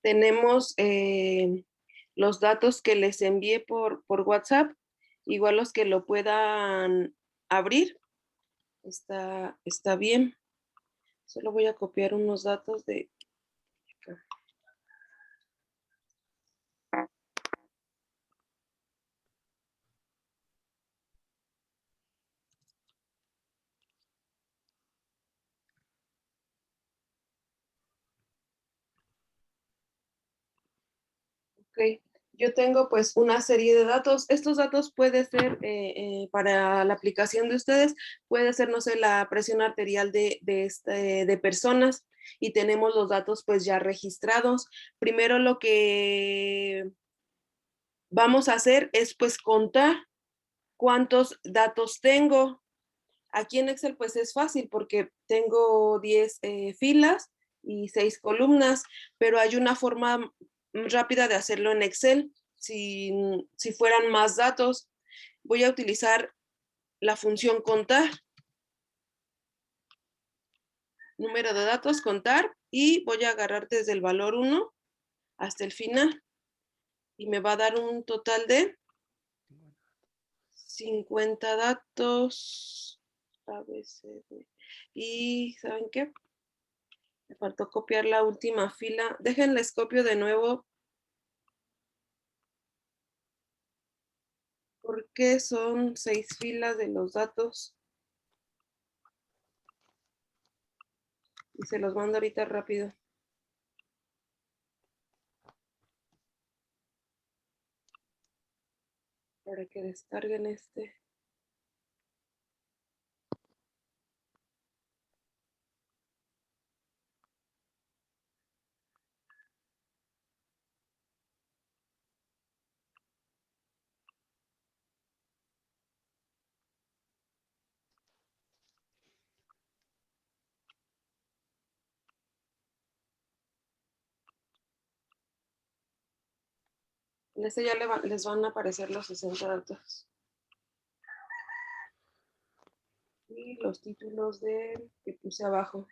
tenemos los datos que les envié por WhatsApp, igual los que lo puedan abrir, está bien. Solo voy a copiar unos datos de acá. Ok, yo tengo pues una serie de datos. Estos datos puede ser para la aplicación de ustedes, puede ser, no sé, la presión arterial de personas y tenemos los datos pues ya registrados. Primero lo que vamos a hacer es pues contar cuántos datos tengo. Aquí en Excel pues es fácil porque tengo 10 filas y 6 columnas, pero hay una forma rápida de hacerlo en Excel. Si fueran más datos, voy a utilizar la función contar, número de datos, contar, y voy a agarrar desde el valor 1 hasta el final y me va a dar un total de 50 datos. A, B, C, D. Y ¿saben qué? Me faltó copiar la última fila. Déjenles copio de nuevo porque son 6 filas de los datos. Y se los mando ahorita rápido. Para que descarguen este. En este ya les van a aparecer los 60 datos. Y los títulos que puse abajo.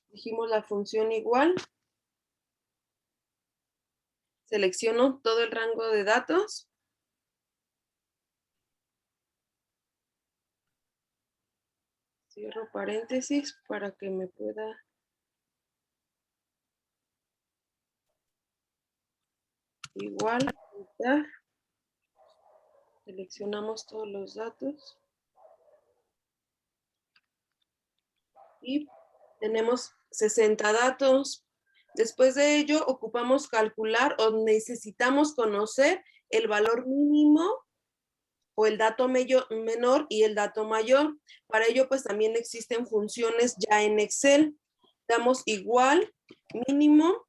Dijimos la función igual. Selecciono todo el rango de datos. Cierro paréntesis para que me pueda. Igual, quitar. Seleccionamos todos los datos. Y tenemos 60 datos. Después de ello, ocupamos calcular o necesitamos conocer el valor mínimo o el dato menor y el dato mayor. Para ello, pues también existen funciones ya en Excel. Damos igual, mínimo,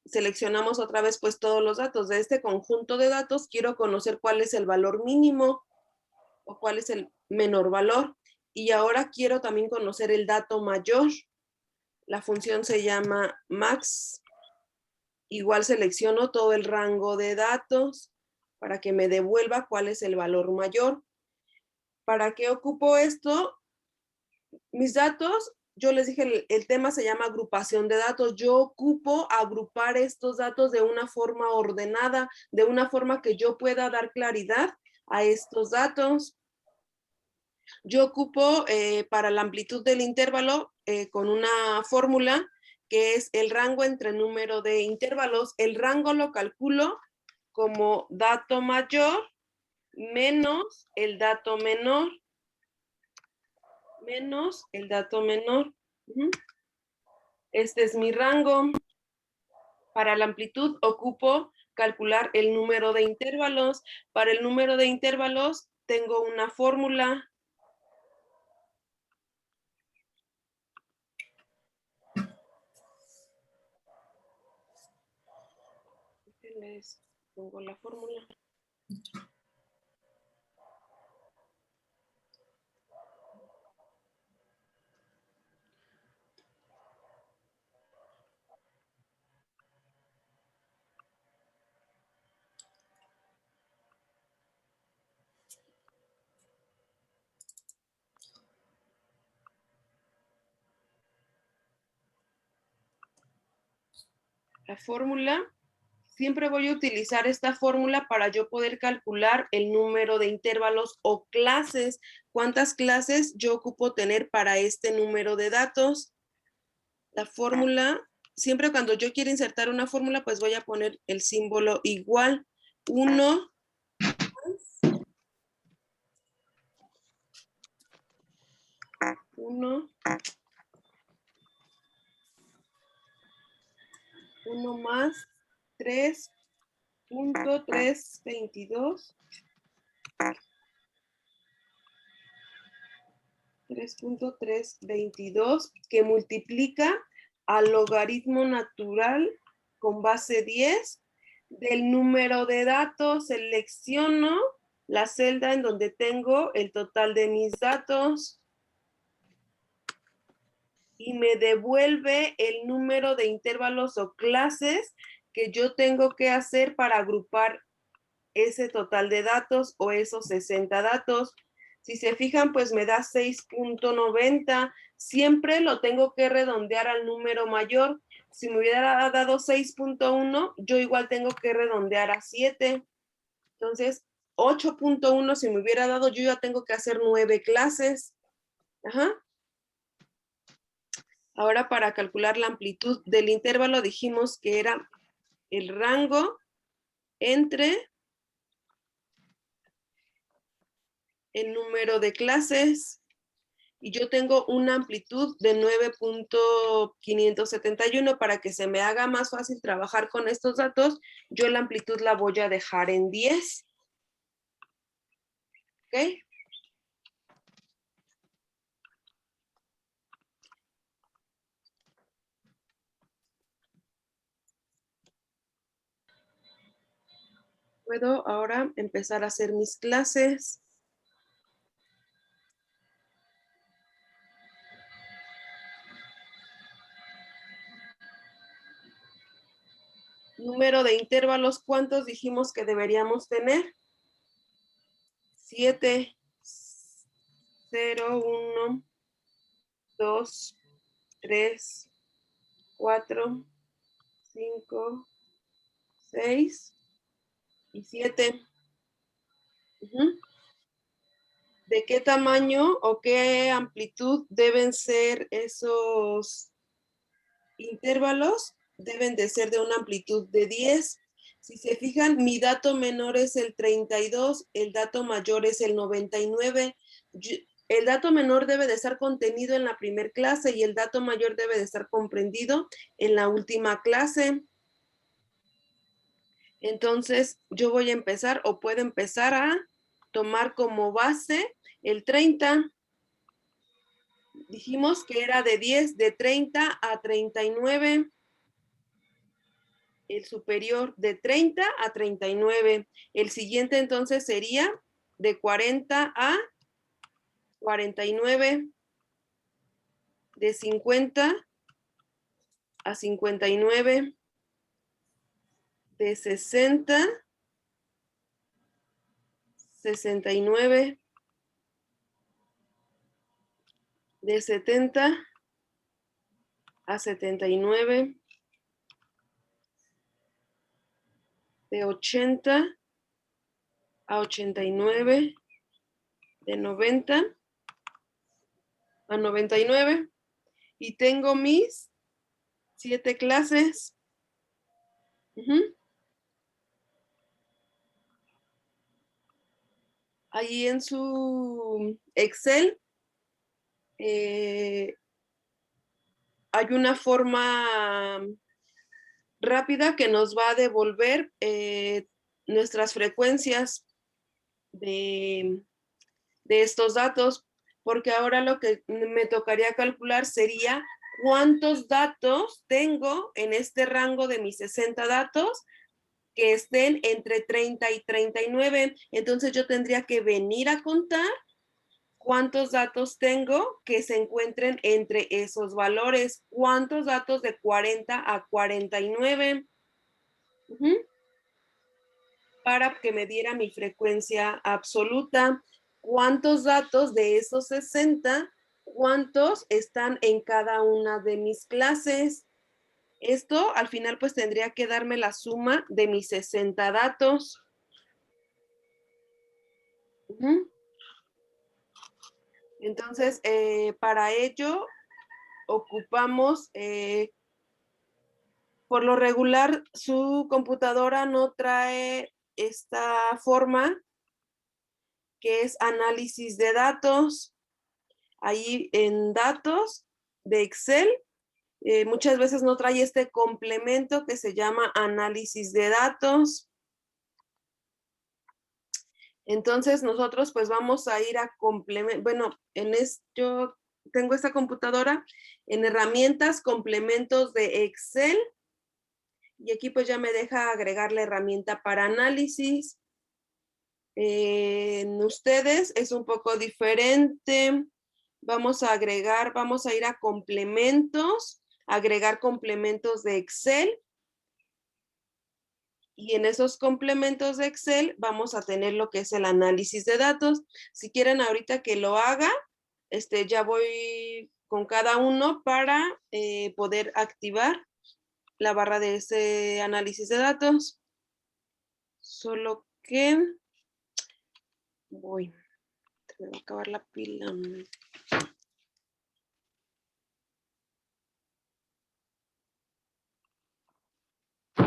seleccionamos otra vez pues todos los datos. De este conjunto de datos quiero conocer cuál es el valor mínimo o cuál es el menor valor. Y ahora quiero también conocer el dato mayor. La función se llama max. Igual selecciono todo el rango de datos para que me devuelva cuál es el valor mayor. ¿Para qué ocupo esto? Mis datos, yo les dije, el tema se llama agrupación de datos. Yo ocupo agrupar estos datos de una forma ordenada, de una forma que yo pueda dar claridad a estos datos. Yo ocupo para la amplitud del intervalo con una fórmula que es el rango entre número de intervalos. El rango lo calculo como dato mayor menos el dato menor, menos el dato menor. Este es mi rango. Para la amplitud ocupo calcular el número de intervalos. Para el número de intervalos tengo una fórmula. Les pongo la fórmula. La fórmula, siempre voy a utilizar esta fórmula para yo poder calcular el número de intervalos o clases. ¿Cuántas clases yo ocupo tener para este número de datos? La fórmula, siempre cuando yo quiero insertar una fórmula, pues voy a poner el símbolo igual. 1 más 3.322 3.322 que multiplica al logaritmo natural con base 10 del número de datos. Selecciono la celda en donde tengo el total de mis datos y me devuelve el número de intervalos o clases que yo tengo que hacer para agrupar ese total de datos o esos 60 datos. Si se fijan, pues me da 6.90. Siempre lo tengo que redondear al número mayor. Si me hubiera dado 6.1, yo igual tengo que redondear a 7. Entonces, 8.1 si me hubiera dado, yo ya tengo que hacer 9 clases. Ajá. Ahora para calcular la amplitud del intervalo dijimos que era el rango entre el número de clases y yo tengo una amplitud de 9.571. Para que se me haga más fácil trabajar con estos datos, yo la amplitud la voy a dejar en 10. ¿Ok? Puedo ahora empezar a hacer mis clases. Número de intervalos, ¿cuántos dijimos que deberíamos tener? 7, 0, 1, 2, 3, 4, 5, 6 y 7. ¿De qué tamaño o qué amplitud deben ser esos intervalos? Deben de ser de una amplitud de 10. Si se fijan, mi dato menor es el 32, el dato mayor es el 99. El dato menor debe de estar contenido en la primera clase y el dato mayor debe de estar comprendido en la última clase. Entonces, yo voy a empezar o puedo empezar a tomar como base el 30. Dijimos que era de 10, de 30 a 39. El superior de 30 a 39. El siguiente entonces sería de 40 a 49. De 50 a 59. De 60 69. De 70 a 79. De 80 a 89. De 90 a 99. Y tengo mis 7 clases. Ahí en su Excel hay una forma rápida que nos va a devolver nuestras frecuencias de estos datos, porque ahora lo que me tocaría calcular sería cuántos datos tengo en este rango de mis 60 datos que estén entre 30 y 39. Entonces yo tendría que venir a contar cuántos datos tengo que se encuentren entre esos valores, cuántos datos de 40 a 49. Para que me diera mi frecuencia absoluta. ¿Cuántos datos de esos 60, cuántos están en cada una de mis clases? Esto al final pues tendría que darme la suma de mis 60 datos. Entonces, para ello ocupamos, por lo regular, su computadora no trae esta forma que es análisis de datos. Ahí en datos de Excel, muchas veces no trae este complemento que se llama análisis de datos. Entonces nosotros pues vamos a ir a complementar, bueno, yo tengo esta computadora en herramientas, complementos de Excel, y aquí pues ya me deja agregar la herramienta para análisis. En ustedes es un poco diferente. Vamos a ir a complementos, agregar complementos de Excel. Y en esos complementos de Excel vamos a tener lo que es el análisis de datos. Si quieren ahorita que lo haga, ya voy con cada uno para poder activar la barra de ese análisis de datos. Solo que me va a acabar la pila.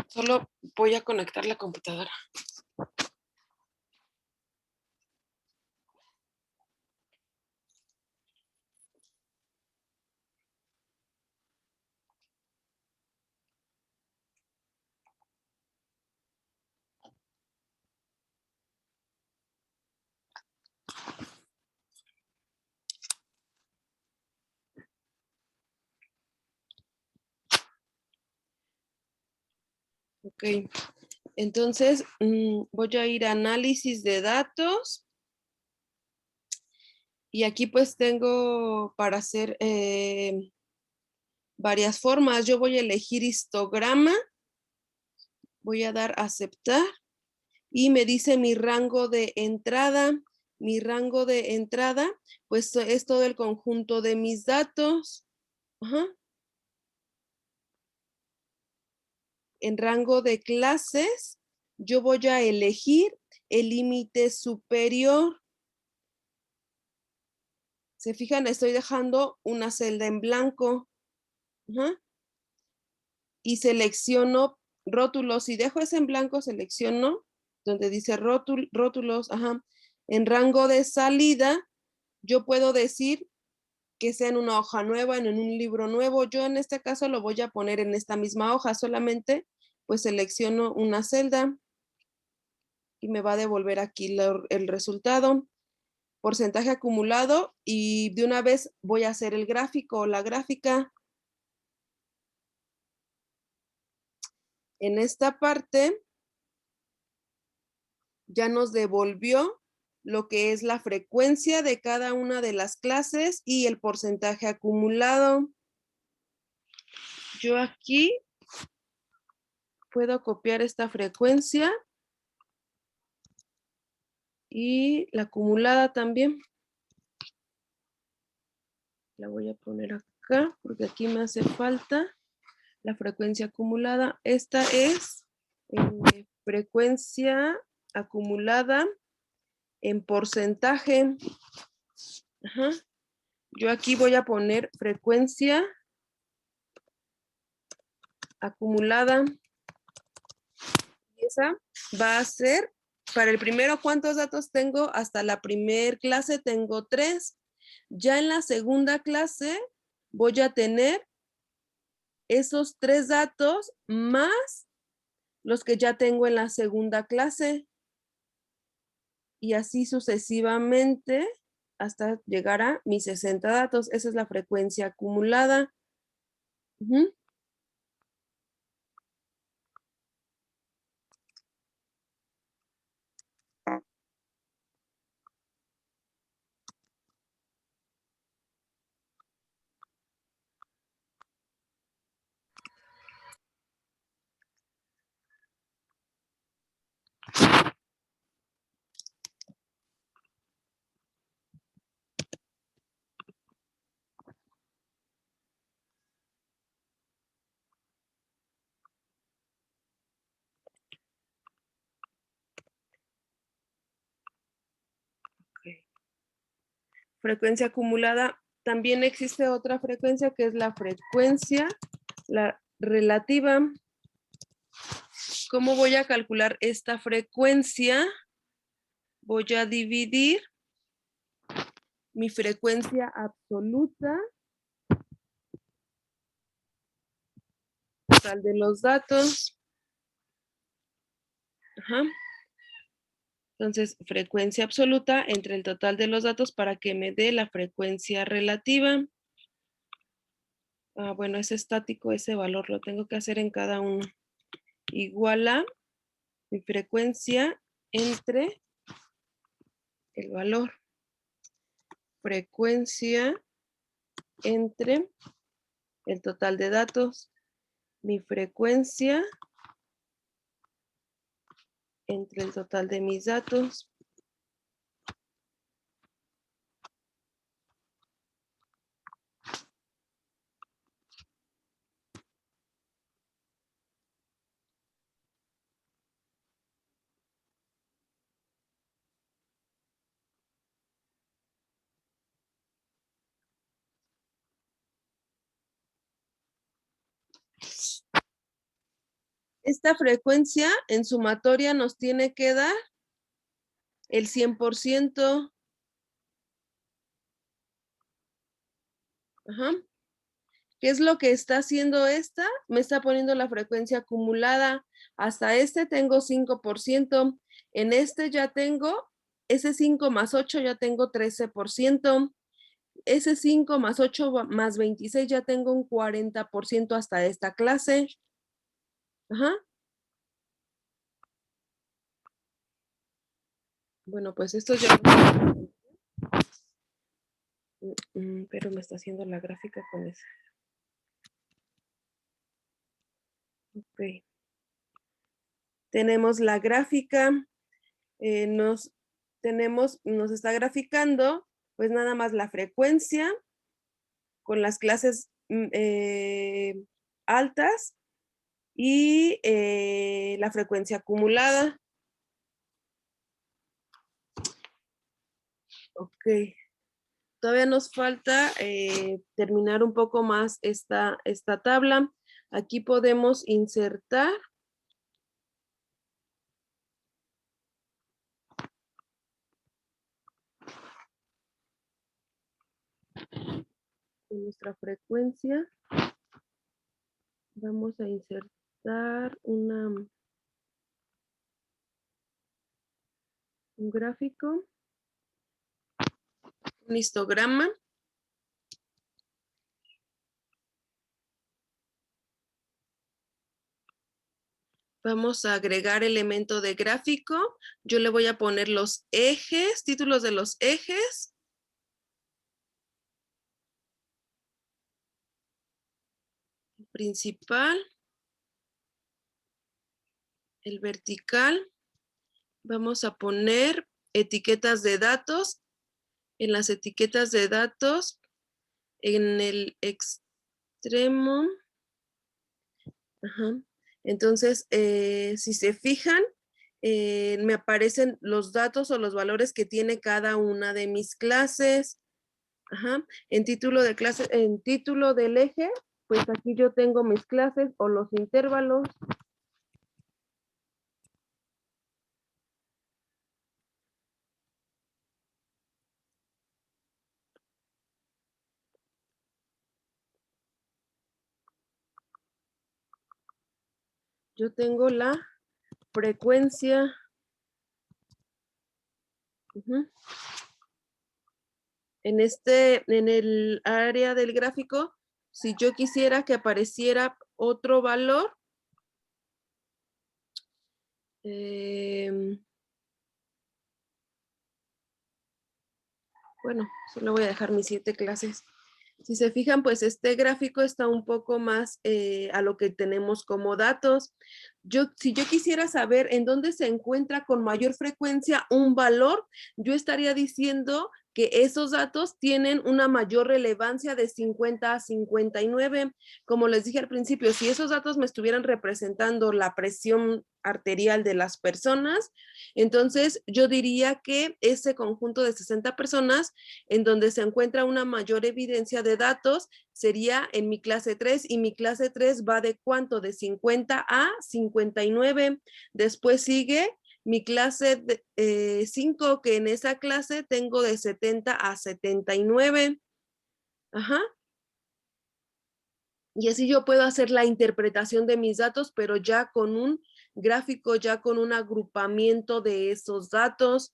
Solo voy a conectar la computadora. Ok, entonces voy a ir a análisis de datos. Y aquí pues tengo para hacer varias formas. Yo voy a elegir histograma, voy a dar a aceptar y me dice mi rango de entrada. Mi rango de entrada pues es todo el conjunto de mis datos. Ajá. En rango de clases yo voy a elegir el límite superior. Se fijan, estoy dejando una celda en blanco. Ajá. Y selecciono rótulos. Si dejo ese en blanco, selecciono donde dice rótulos. Ajá. En rango de salida, yo puedo decir que sea en una hoja nueva, en un libro nuevo. Yo en este caso lo voy a poner en esta misma hoja. Solamente pues selecciono una celda y me va a devolver aquí el resultado. Porcentaje acumulado, y de una vez voy a hacer el gráfico o la gráfica. En esta parte ya nos devolvió lo que es la frecuencia de cada una de las clases y el porcentaje acumulado. Yo aquí puedo copiar esta frecuencia y la acumulada también. La voy a poner acá porque aquí me hace falta la frecuencia acumulada. Esta es frecuencia acumulada en porcentaje. Ajá. Yo aquí voy a poner frecuencia acumulada. Y esa va a ser, para el primero, ¿cuántos datos tengo? Hasta la primer clase tengo 3. Ya en la segunda clase voy a tener esos 3 datos más los que ya tengo en la segunda clase. Y así sucesivamente hasta llegar a mis 60 datos. Esa es la frecuencia acumulada. frecuencia acumulada. También existe otra frecuencia que es la frecuencia relativa. ¿Cómo voy a calcular esta frecuencia? Voy a dividir mi frecuencia absoluta, total de los datos. Ajá. Entonces, frecuencia absoluta entre el total de los datos para que me dé la frecuencia relativa. Bueno, es estático ese valor, lo tengo que hacer en cada uno. Igual a mi frecuencia entre el valor. Frecuencia entre el total de datos. Mi frecuencia entre el total de mis datos. Esta frecuencia en sumatoria nos tiene que dar el 100%. Ajá. ¿Qué es lo que está haciendo esta? Me está poniendo la frecuencia acumulada. Hasta este tengo 5%. En este ya tengo, ese 5 más 8 ya tengo 13%. Ese 5 más 8 más 26 ya tengo un 40% hasta esta clase. Ajá. Bueno, pues esto ya... pero me está haciendo la gráfica con eso. Ok. Tenemos la gráfica. Nos está graficando pues nada más la frecuencia con las clases altas y la frecuencia acumulada. Ok. Todavía nos falta terminar un poco más esta tabla. Aquí podemos insertar nuestra frecuencia. Vamos a insertar un gráfico, un histograma. Vamos a agregar elemento de gráfico. Yo le voy a poner los ejes, títulos de los ejes. El principal. El vertical. Vamos a poner etiquetas de datos. En las etiquetas de datos, en el extremo. Ajá. Entonces, si se fijan, me aparecen los datos o los valores que tiene cada una de mis clases. Ajá. En título de clase, en título del eje, pues aquí yo tengo mis clases o los intervalos. Yo tengo la frecuencia. En el área del gráfico, si yo quisiera que apareciera otro valor, bueno, solo voy a dejar mis 7 clases. Si se fijan, pues este gráfico está un poco más a lo que tenemos como datos. Si yo quisiera saber en dónde se encuentra con mayor frecuencia un valor, yo estaría diciendo que esos datos tienen una mayor relevancia de 50 a 59. Como les dije al principio, si esos datos me estuvieran representando la presión arterial de las personas, entonces yo diría que ese conjunto de 60 personas en donde se encuentra una mayor evidencia de datos sería en mi clase 3 y mi clase 3 va de ¿cuánto? De 50 a 59. Después sigue mi clase 5, que en esa clase tengo de 70 a 79. Ajá. Y así yo puedo hacer la interpretación de mis datos, pero ya con un gráfico, ya con un agrupamiento de esos datos.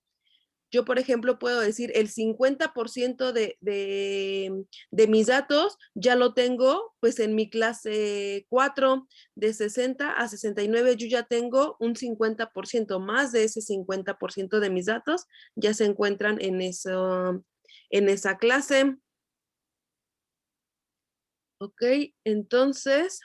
Yo, por ejemplo, puedo decir el 50% de mis datos ya lo tengo pues en mi clase 4, de 60 a 69, yo ya tengo un 50%, más de ese 50% de mis datos ya se encuentran en esa clase. Ok, entonces